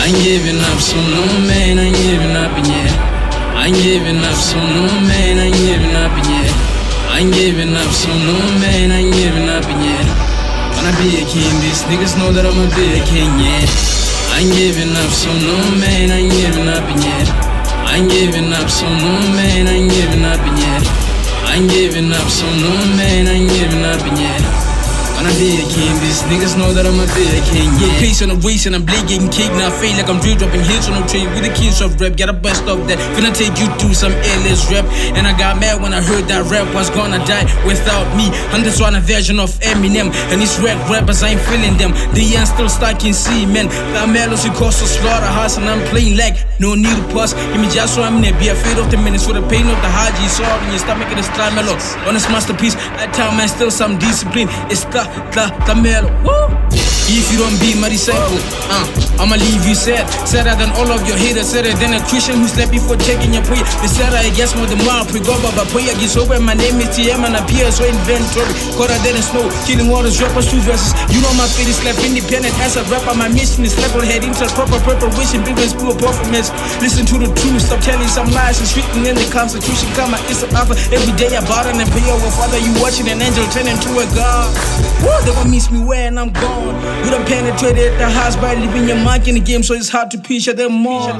ain't giving up, so no man, I ain't giving up yet. I ain't giving up, so no man, I ain't giving up yet. I ain't giving up, so no man, I ain't giving up yet. Wanna be a king, these niggas know that I'ma be a king, yeah. I ain't giving up, so no man, I ain't giving up yet. I ain't giving up, so no man, I ain't giving up yet. I ain't giving up, so no man, I ain't giving up yet. Wanna be a king, these niggas know that I'ma be a king, yeah. Pace on the waist and I'm getting cake. Now I feel like I'm drill dropping hits on the train with the kings of rap. Gotta bust off that, finna take you through some airless rap. And I got mad when I heard that rap was gonna die without me. I'm just one version of Eminem, and these rap rappers I ain't feeling them. The end still stuck in cement. Got mellows, it costs a slaughterhouse, and I'm playing like no need to pause. Give me just so I'm in there, be afraid of the minutes for the pain of the haji. So when you start making this time mellow, honest masterpiece. At time man still some discipline. It's the mellow. Woo! If you don't be my disciple, I'ma leave you sad. Sadder than all of your haters, sadder than a Christian who slept before taking your prayer. The sadder I guess more than more. Pre-go baba prayer gets over. My name is TM and I appear so inventory. Colder than the snow, killing all those rappers, two verses. You know my fate is left independent as a rapper. My mission is level head into proper preparation. Business blue performance. Listen to the truth, stop telling some lies. It's written in the Constitution. Karma is an offer. Every day I bow down and pray over. Father, you watching an angel turn into a god. Woo, they gon' miss me when I'm gone. You done penetrated the house by leaving your mark in the game, so it's hard to picture them more.